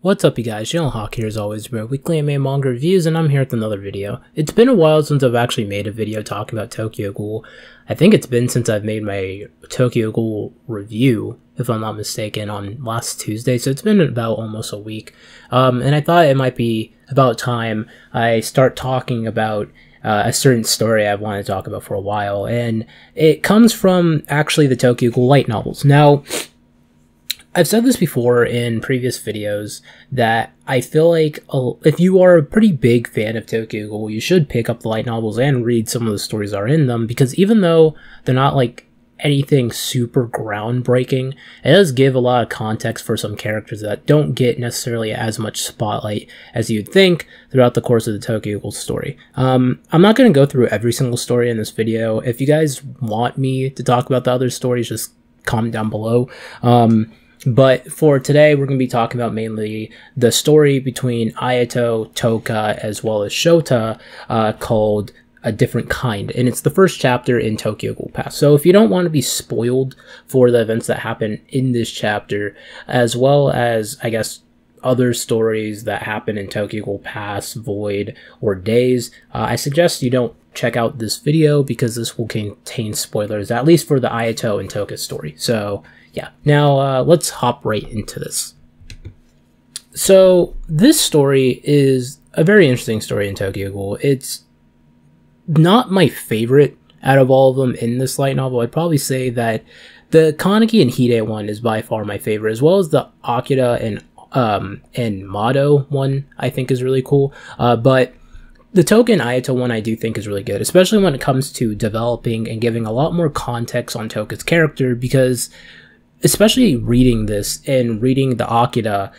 What's up you guys, Hawk here as always, bro. Weekly anime manga reviews, and I'm here with another video. It's been a while since I've actually made a video talking about Tokyo Ghoul. I think it's been since I've made my Tokyo Ghoul review, if I'm not mistaken, on last Tuesday, so it's been about almost a week. And I thought it might be about time I start talking about a certain story I've wanted to talk about for a while, and it comes from actually the Tokyo Ghoul light novels. Now, I've said this before in previous videos that I feel like if you are a pretty big fan of Tokyo Ghoul, you should pick up the light novels and read some of the stories that are in them, because even though they're not like anything super groundbreaking, it does give a lot of context for some characters that don't get necessarily as much spotlight as you'd think throughout the course of the Tokyo Ghoul story. I'm not going to go through every single story in this video. If you guys want me to talk about the other stories, just comment down below. But for today, we're going to be talking about mainly the story between Ayato, Touka, as well as Shota, called A Different Kind. And it's the first chapter in Tokyo Ghoul Pass. So if you don't want to be spoiled for the events that happen in this chapter, as well as, I guess, other stories that happen in Tokyo Ghoul Pass, Void, or Days, I suggest you don't check out this video because this will contain spoilers, at least for the Ayato and Touka story. So yeah, now let's hop right into this. So this story is a very interesting story in Tokyo Ghoul. It's not my favorite out of all of them in this light novel. I'd probably say that the Kaneki and Hide one is by far my favorite, as well as the Akira and Mado one I think is really cool. But the Touka and Ayato one I do think is really good, especially when it comes to developing and giving a lot more context on Touka's character, because especially reading this and reading the Akira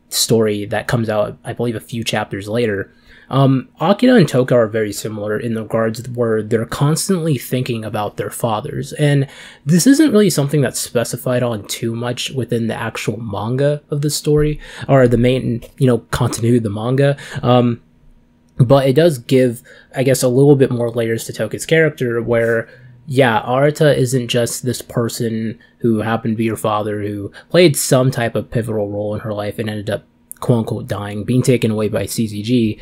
story that comes out, I believe, a few chapters later, Akira and Touka are very similar in the regards where they're constantly thinking about their fathers, and this isn't really something that's specified on too much within the actual manga of the story, or the main, continuity of the manga, but it does give, I guess, a little bit more layers to Touka's character, where yeah, Arata isn't just this person who happened to be her father, who played some type of pivotal role in her life and ended up, quote-unquote, dying, being taken away by CCG.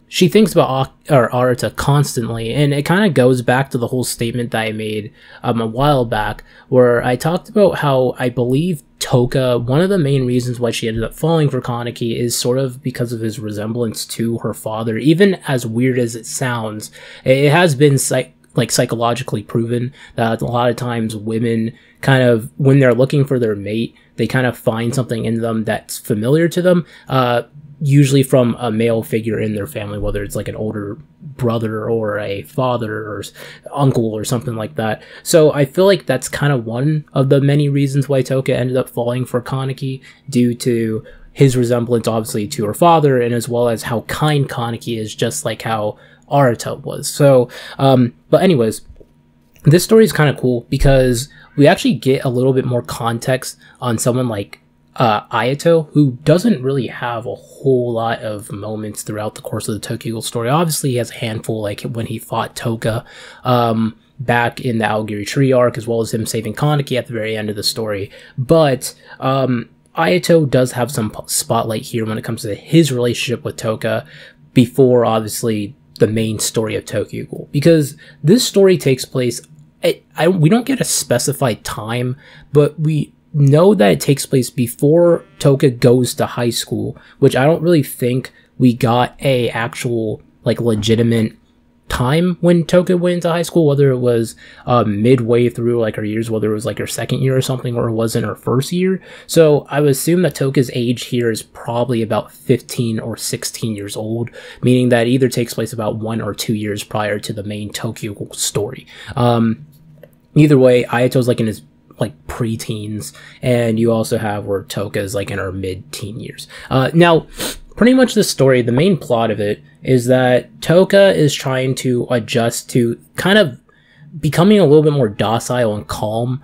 She thinks about Arata constantly, and it kind of goes back to the whole statement that I made a while back, where I talked about how I believe Touka, one of the main reasons why she ended up falling for Kaneki is sort of because of his resemblance to her father. Even as weird as it sounds, it has been psychologically proven that a lot of times women kind of, when they're looking for their mate, they kind of find something in them that's familiar to them, usually from a male figure in their family, whether it's like an older brother or a father or uncle or something like that. So I feel like that's kind of one of the many reasons why Touka ended up falling for Kaneki, due to his resemblance obviously to her father, and as well as how kind Kaneki is, just like how Arata was. So, but anyways, this story is kind of cool because we actually get a little bit more context on someone like Ayato, who doesn't really have a whole lot of moments throughout the course of the Tokyo Ghoul story. Obviously, he has a handful, like when he fought Touka back in the Aogiri Tree arc, as well as him saving Kaneki at the very end of the story. But Ayato does have some spotlight here when it comes to his relationship with Touka before, obviously, the main story of Tokyo Ghoul, because this story takes place, we don't get a specified time, but we know that it takes place before Touka goes to high school, which I don't really think we got a actual legitimate time when Touka went into high school, whether it was midway through her years, whether it was her second year or something, or it was in her first year. So I would assume that Touka's age here is probably about 15 or 16 years old, meaning that it either takes place about 1 or 2 years prior to the main Tokyo Ghoul story. Either way, Ayato's in his pre-teens, and you also have where Touka is in her mid-teen years. Now, pretty much the story, the main plot of it is that Touka is trying to adjust to kind of becoming a little bit more docile and calm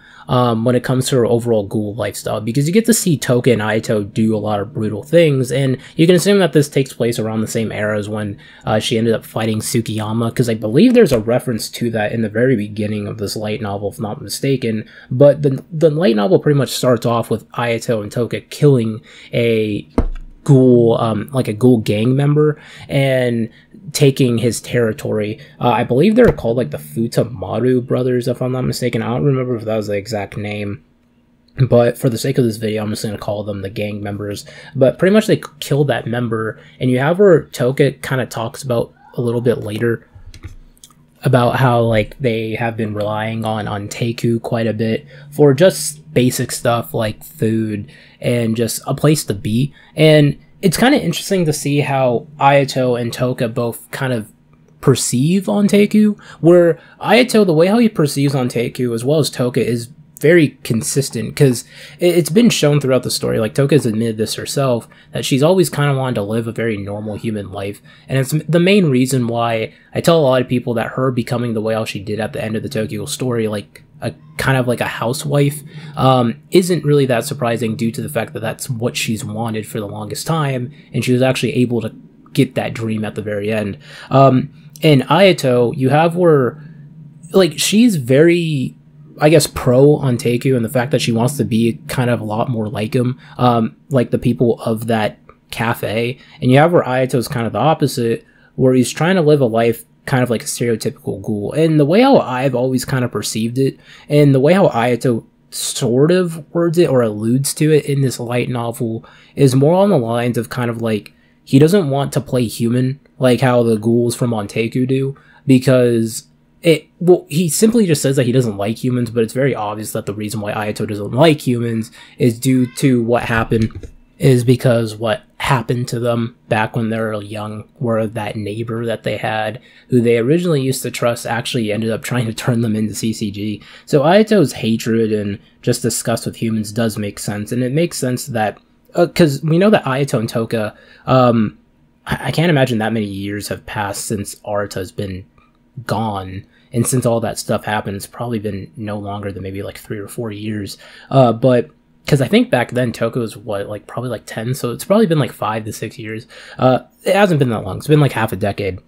when it comes to her overall ghoul lifestyle, because you get to see Touka and Ayato do a lot of brutal things, and you can assume that this takes place around the same era as when she ended up fighting Tsukiyama, because I believe there's a reference to that in the very beginning of this light novel, if not mistaken. But the light novel pretty much starts off with Ayato and Touka killing a ghoul, like a ghoul gang member, and taking his territory. I believe they're called like the Futamaru brothers, if I'm not mistaken. I don't remember if that was the exact name, but for the sake of this video, I'm just going to call them the gang members. But pretty much they killed that member, and you have where Touka kind of talks about a little bit later about how like they have been relying on Teiku quite a bit for just basic stuff like food and just a place to be. And it's kind of interesting to see how Ayato and Touka both kind of perceive on Teiku, where Ayato, the way how he perceives on Teiku as well as Touka is very consistent, because it's been shown throughout the story, like Touka's admitted this herself, that she's always kind of wanted to live a very normal human life. And it's the main reason why I tell a lot of people that her becoming the way how she did at the end of the Tokyo story, like a kind of like a housewife, isn't really that surprising, due to the fact that that's what she's wanted for the longest time, and she was actually able to get that dream at the very end. And Ayato, you have where like she's very, I guess, pro on Teiku, and the fact that she wants to be kind of a lot more like him, like the people of that cafe. And you have where Ayato's kind of the opposite, where he's trying to live a life kind of like a stereotypical ghoul. And the way how I've always kind of perceived it, and the way how Ayato sort of words it or alludes to it in this light novel, is more on the lines of kind of like, he doesn't want to play human like how the ghouls from Onteiku do, because he simply just says that he doesn't like humans, but it's very obvious that the reason why Ayato doesn't like humans is due to what happened, is because what happened to them back when they were young, where that neighbor that they had, who they originally used to trust, actually ended up trying to turn them into CCG. So Ayato's hatred and just disgust with humans does make sense, and it makes sense that, because we know that Ayato and Touka, I can't imagine that many years have passed since Arata's been gone, and since all that stuff happened, it's probably been no longer than maybe like 3 or 4 years, but because I think back then Touka was what, like probably like 10, so it's probably been like 5 to 6 years. It hasn't been that long, it's been like half a decade.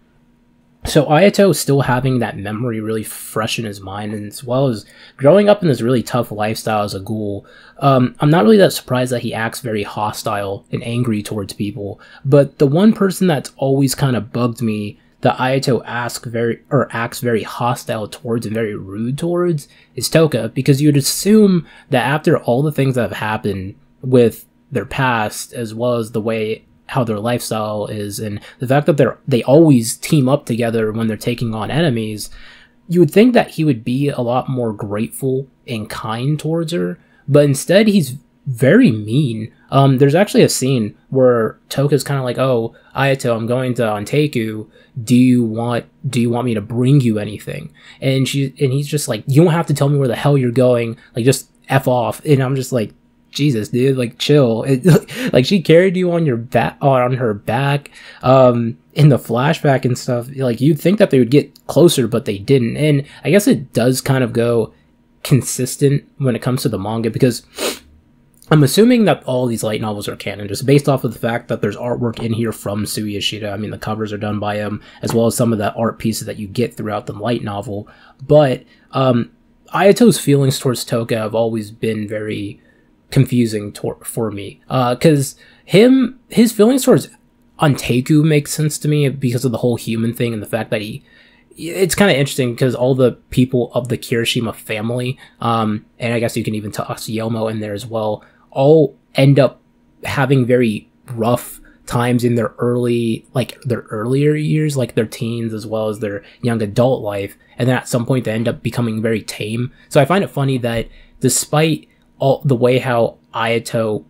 So Ayato still having that memory really fresh in his mind, and as well as growing up in this really tough lifestyle as a ghoul, I'm not really that surprised that he acts very hostile and angry towards people. But the one person that's always kind of bugged me that Ayato acts very hostile towards and very rude towards is Touka, because you'd assume that after all the things that have happened with their past, as well as the way how their lifestyle is, and the fact that they always team up together when they're taking on enemies, you would think that he would be a lot more grateful and kind towards her, but instead he's very mean. There's actually a scene where Touka's kind of like, "Oh, Ayato, I'm going to Onteiku. Do you want me to bring you anything?" And he's just like, "You don't have to tell me where the hell you're going. Like, just F off." And I'm just like, Jesus, dude, like chill. Like she carried you on her back, in the flashback and stuff. Like you'd think that they would get closer, but they didn't. And I guess it does kind of go consistent when it comes to the manga, because I'm assuming that all these light novels are canon, just based off of the fact that there's artwork in here from Sui Ishida. I mean, the covers are done by him, as well as some of the art pieces that you get throughout the light novel. But Ayato's feelings towards Touka have always been very confusing for me, because his feelings towards Onteiku makes sense to me because of the whole human thing, and the fact that it's kind of interesting because all the people of the Kirishima family, and I guess you can even toss Yomo in there as well, all end up having very rough times in their earlier years, like their teens as well as their young adult life, and then at some point they end up becoming very tame. So I find it funny that despite all the way how Ayato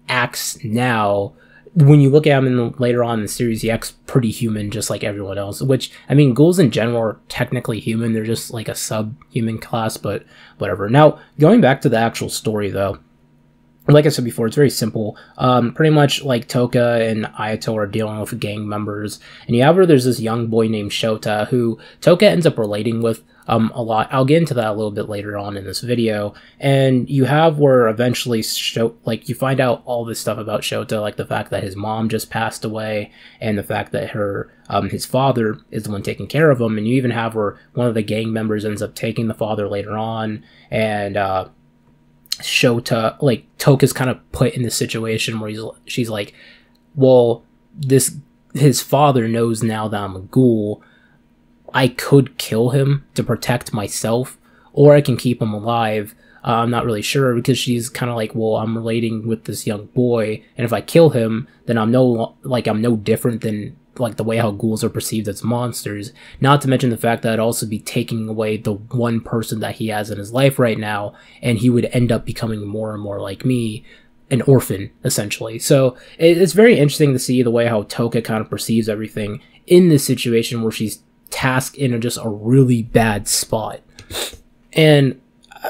acts now, when you look at him later on in the series, he acts pretty human, just like everyone else. Which, I mean, ghouls in general are technically human. They're just like a sub-human class, but whatever. Now, going back to the actual story, though, like I said before, it's very simple. Pretty much like Touka and Ayato are dealing with gang members, and you have where there's this young boy named Shota who Touka ends up relating with a lot. I'll get into that a little bit later on in this video. And you have where eventually you find out all this stuff about Shota, like the fact that his mom just passed away, and the fact that his father is the one taking care of him. And you even have where one of the gang members ends up taking the father later on, and Shota, like, Touka's kind of put in this situation where she's like, well, his father knows now that I'm a ghoul. I could kill him to protect myself, or I can keep him alive. I'm not really sure, because she's kind of like, well, I'm relating with this young boy, and if I kill him, then I'm no different than like the way how ghouls are perceived as monsters. Not to mention the fact that I'd also be taking away the one person that he has in his life right now, and he would end up becoming more and more like me, an orphan, essentially. So it's very interesting to see the way how Touka kind of perceives everything in this situation where she's tasked in just a really bad spot. And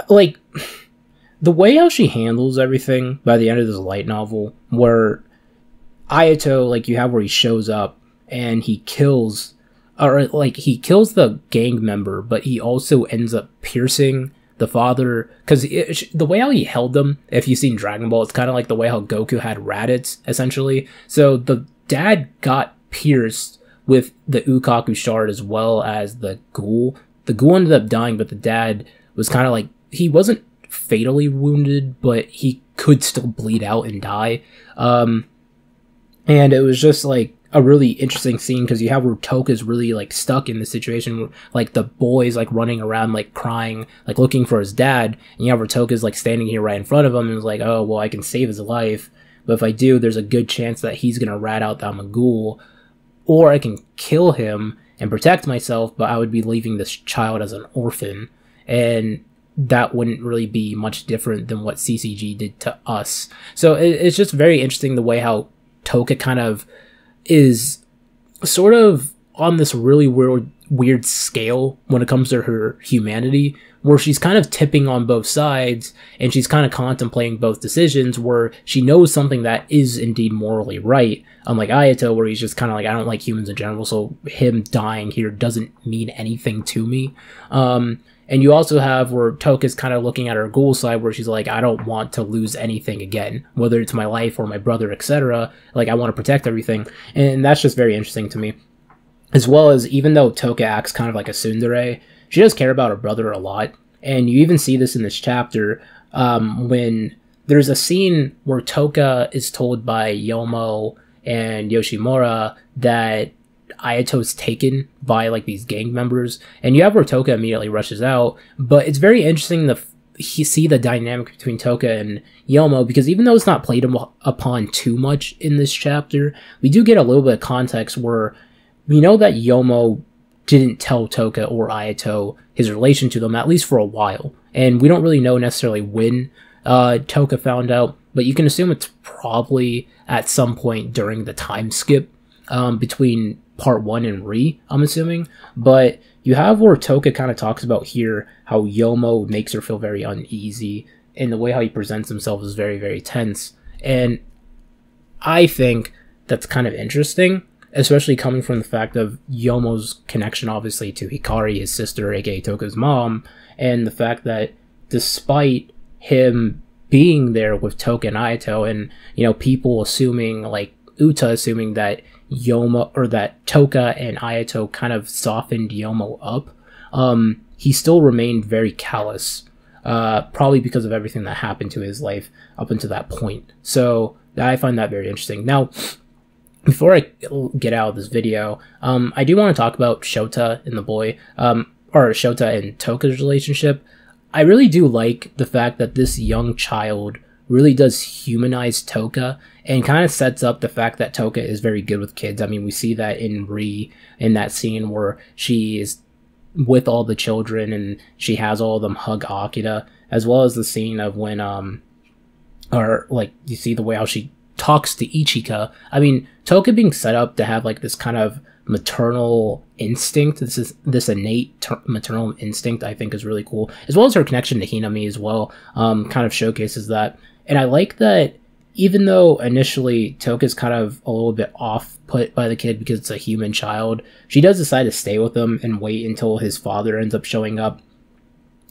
like the way how she handles everything by the end of this light novel, where Ayato, like, you have where he shows up and he kills the gang member, but he also ends up piercing the father, because the way how he held them, if you've seen Dragon Ball, it's kind of like the way how Goku had Raditz, essentially. So the dad got pierced with the Ukaku shard as well as the Ghoul. The Ghoul ended up dying, but the dad was kind of like, he wasn't fatally wounded, but he could still bleed out and die. And it was just like a really interesting scene, because you have where Touka's really like stuck in the situation where like the boy's like running around like crying, like looking for his dad, and you have where Touka's like standing here right in front of him and is like, oh well, I can save his life, but if I do, there's a good chance that he's gonna rat out that I'm a ghoul, or I can kill him and protect myself, but I would be leaving this child as an orphan, and that wouldn't really be much different than what CCG did to us. So it's just very interesting the way how Touka kind of is sort of on this really weird scale when it comes to her humanity, where she's kind of tipping on both sides, and she's kind of contemplating both decisions, where she knows something that is indeed morally right, unlike Ayato, where he's just kind of like, I don't like humans in general, so him dying here doesn't mean anything to me. And you also have where Touka's kind of looking at her ghoul side, where she's like, I don't want to lose anything again, whether it's my life or my brother, etc. Like, I want to protect everything. And that's just very interesting to me. As well as, even though Touka acts kind of like a tsundere, she does care about her brother a lot. And you even see this in this chapter, when there's a scene where Touka is told by Yomo and Yoshimura that Ayato's taken by like these gang members, and you have where Touka immediately rushes out. But it's very interesting to see the dynamic between Touka and Yomo, because even though it's not played upon too much in this chapter, we do get a little bit of context where we know that Yomo didn't tell Touka or Ayato his relation to them, at least for a while, and we don't really know necessarily when Touka found out, but you can assume it's probably at some point during the time skip between part 1 and Re, I'm assuming. But you have where Touka kind of talks about here how Yomo makes her feel very uneasy, and the way how he presents himself is very, very tense. And I think that's kind of interesting, especially coming from the fact of Yomo's connection, obviously, to Hikari, his sister, aka Touka's mom, and the fact that despite him being there with Touka and Ayato, and, you know, people assuming, like Uta assuming that Yomo, or that Touka and Ayato kind of softened Yomo up, he still remained very callous, probably because of everything that happened to his life up until that point. So I find that very interesting. Now, before I get out of this video, I do want to talk about Shota and the boy, or Shota and Touka's relationship. I really do like the fact that this young child really does humanize Touka, and kind of sets up the fact that Touka is very good with kids. I mean, we see that in Re, in that scene where she is with all the children and she has all of them hug Akira, as well as the scene of when, or like, you see the way how she talks to Ichika. I mean, Touka being set up to have like this kind of maternal instinct, this innate maternal instinct, I think is really cool, as well as her connection to Hinami as well, kind of showcases that. And I like that even though initially Touka's kind of a little bit off put by the kid because it's a human child, she does decide to stay with him and wait until his father ends up showing up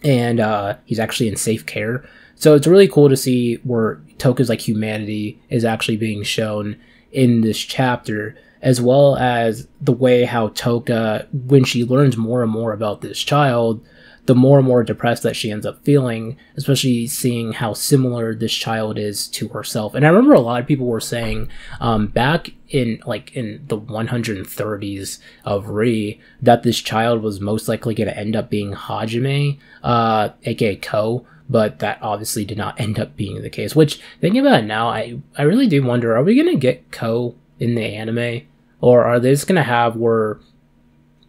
and he's actually in safe care. So it's really cool to see where Touka's like humanity is actually being shown in this chapter, as well as the way how Touka, when she learns more and more about this child, the more and more depressed that she ends up feeling, especially seeing how similar this child is to herself. And I remember a lot of people were saying back in the 130s of Ri that this child was most likely going to end up being Hajime, aka Ko, but that obviously did not end up being the case. Which, thinking about it now, I really do wonder, are we going to get Ko in the anime? Or are they just going to have where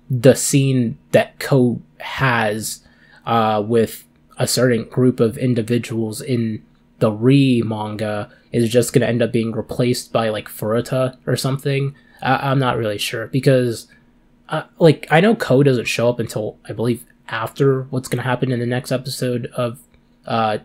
the scene that Ko has with a certain group of individuals in the Ri manga is just going to end up being replaced by like Furuta or something? I'm not really sure, because I know Ko doesn't show up until I believe after what's going to happen in the next episode of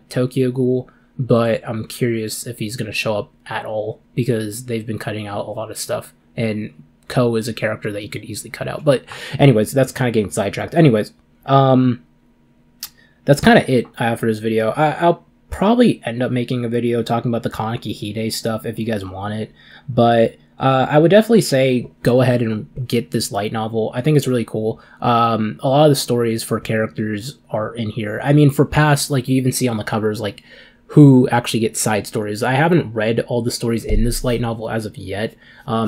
Tokyo Ghoul, but I'm curious if he's going to show up at all, because they've been cutting out a lot of stuff, and Ko is a character that you could easily cut out. But anyways, that's kind of getting sidetracked. Anyways, that's kind of it for this video. I'll probably end up making a video talking about the Kaneki Hide stuff if you guys want it, but I would definitely say go ahead and get this light novel. I think it's really cool. A lot of the stories for characters are in here. I mean, for past, like, you even see on the covers, like, who actually gets side stories. I haven't read all the stories in this light novel as of yet,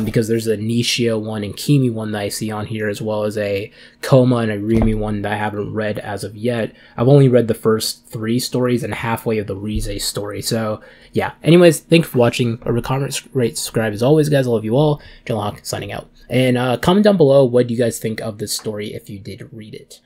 because there's a Nishio one and Kimi one that I see on here, as well as a Koma and a Rimi one that I haven't read as of yet. I've only read the first 3 stories and halfway of the Rize story. So yeah, anyways, thanks for watching. Comment, rate, subscribe. As always, guys, I love you all. Hawk signing out. And comment down below what you guys think of this story if you did read it.